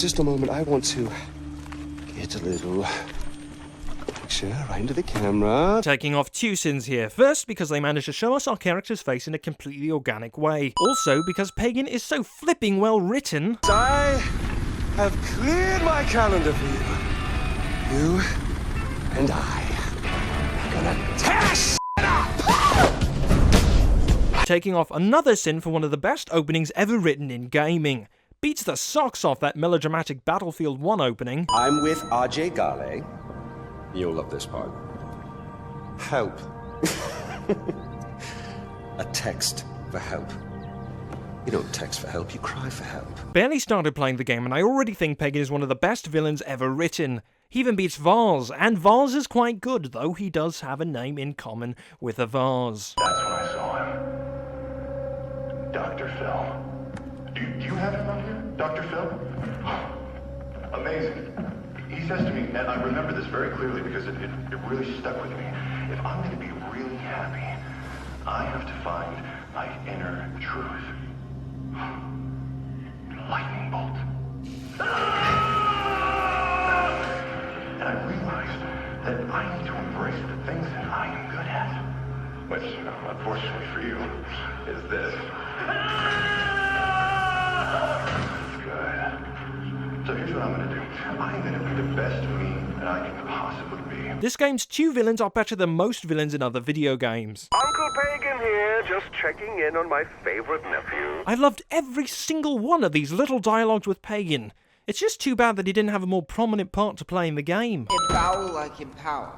just a moment. I want to get a little picture right into the camera. Taking off two sins here. First, because they managed to show us our character's face in a completely organic way. Also, because Pagan is so flipping well written. I have cleared my calendar for you. You and I are gonna tear shit up! Taking off another sin for one of the best openings ever written in gaming. Beats the socks off that melodramatic Battlefield 1 opening. I'm with RJ Gale. You'll love this part. Help. A text for help. You don't text for help, you cry for help. Barely started playing the game and I already think Pagan is one of the best villains ever written. He even beats Vars, and Vars is quite good, though he does have a name in common with a vase. That's when I saw him. Dr. Phil. Do you have him on here? Dr. Phil? Amazing. He says to me, and I remember this very clearly because it really stuck with me. If I'm going to be really happy, I have to find my inner truth. Lightning bolt. And I realized that I need to embrace the things that I am good at. Which, unfortunately for you, is this. Good. So here's what I'm going to do. I'm going to be the best me that I can possibly be. This game's two villains are better than most villains in other video games. Uncle Pagan here, just checking in on my favorite nephew. I loved every single one of these little dialogues with Pagan. It's just too bad that he didn't have a more prominent part to play in the game. Empower like empower.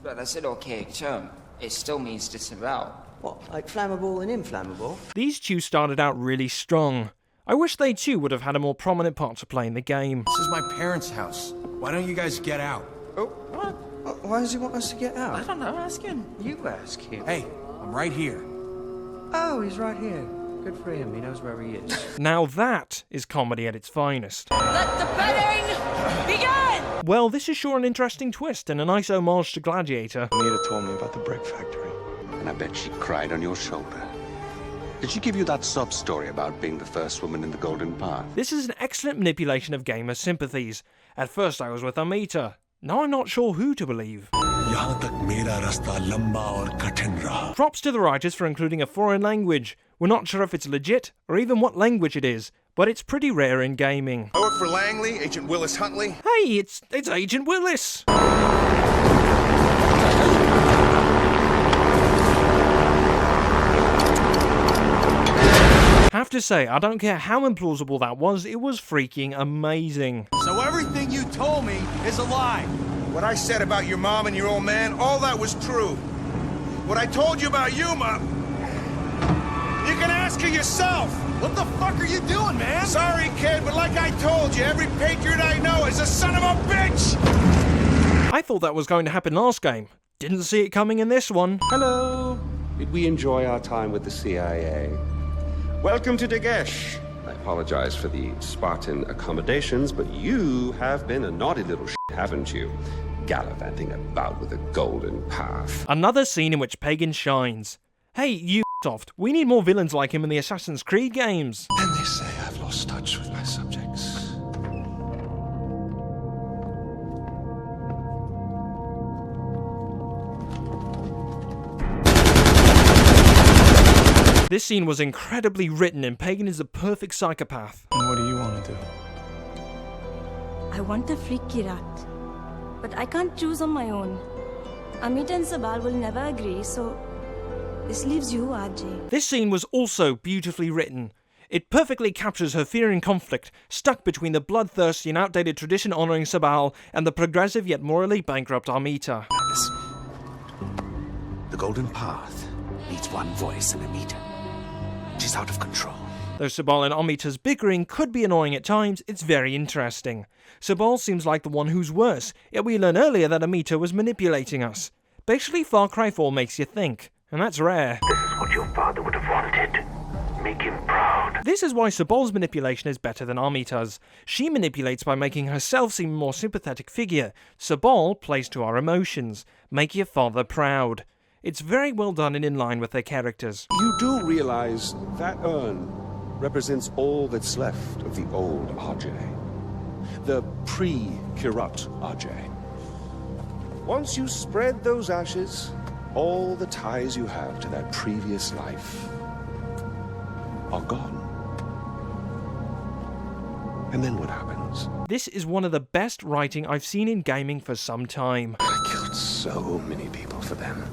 But that's an archaic term. It still means disavow. What, like flammable and inflammable? These two started out really strong. I wish they too would have had a more prominent part to play in the game. This is my parents' house. Why don't you guys get out? Oh, what? Why does he want us to get out? I don't know, ask him. You ask him. Hey, I'm right here. Oh, he's right here. Good for him, he knows where he is. Now that is comedy at its finest. Let the betting begin! Well, this is sure an interesting twist and a nice homage to Gladiator. Mira told me about the brick factory, and I bet she cried on your shoulder. Did she give you that sub-story about being the first woman in the Golden Path? This is an excellent manipulation of gamer sympathies. At first I was with Amita. Now I'm not sure who to believe. Props to the writers for including a foreign language. We're not sure if it's legit, or even what language it is, but it's pretty rare in gaming. I work for Langley, Agent Willis Huntley. Hey, it's Agent Willis! Have to say, I don't care how implausible that was, it was freaking amazing. So everything you told me is a lie. What I said about your mom and your old man, all that was true. What I told you about you, Mom, you can ask her yourself. What the fuck are you doing, man? Sorry, kid, but like I told you, every patriot I know is a son of a bitch! I thought that was going to happen last game. Didn't see it coming in this one. Hello. Did we enjoy our time with the CIA? Welcome to Dagesh. I apologize for the Spartan accommodations, but you have been a naughty little shit, haven't you? Gallivanting about with a golden path. Another scene in which Pagan shines. Hey, Ubisoft, we need more villains like him in the Assassin's Creed games. And they say I've lost touch with my subjects. This scene was incredibly written and Pagan is the perfect psychopath. And what do you want to do? I want to free Kirat, but I can't choose on my own. Amita and Sabal will never agree, so this leaves you, RJ. This scene was also beautifully written. It perfectly captures her fear and conflict, stuck between the bloodthirsty and outdated tradition honouring Sabal and the progressive yet morally bankrupt Amita. Listen. The Golden Path needs one voice in Amita. She's out of control. Though Sabal and Amita's bickering could be annoying at times, it's very interesting. Sabal seems like the one who's worse, yet we learn earlier that Amita was manipulating us. Basically, Far Cry 4 makes you think, and that's rare. This is what your father would have wanted. Make him proud. This is why Sabal's manipulation is better than Amita's. She manipulates by making herself seem a more sympathetic figure. Sabal plays to our emotions. Make your father proud. It's very well done and in line with their characters. You do realize that urn represents all that's left of the old RJ. The pre-Kirut, RJ. Once you spread those ashes, all the ties you have to that previous life are gone. And then what happens? This is one of the best writing I've seen in gaming for some time. I killed so many people for them.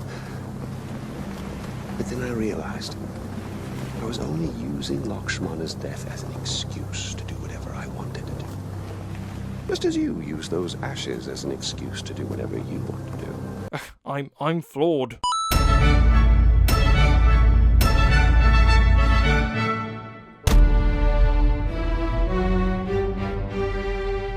But then I realized I was only using Lakshmana's death as an excuse to do whatever I wanted to do. Just as you use those ashes as an excuse to do whatever you want to do. I'm flawed.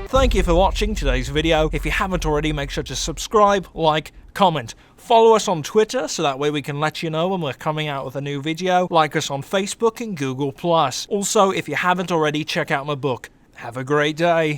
Thank you for watching today's video. If you haven't already, make sure to subscribe, like, comment. Follow us on Twitter so that way we can let you know when we're coming out with a new video. Like us on Facebook and Google+. Also, if you haven't already, check out my book. Have a great day.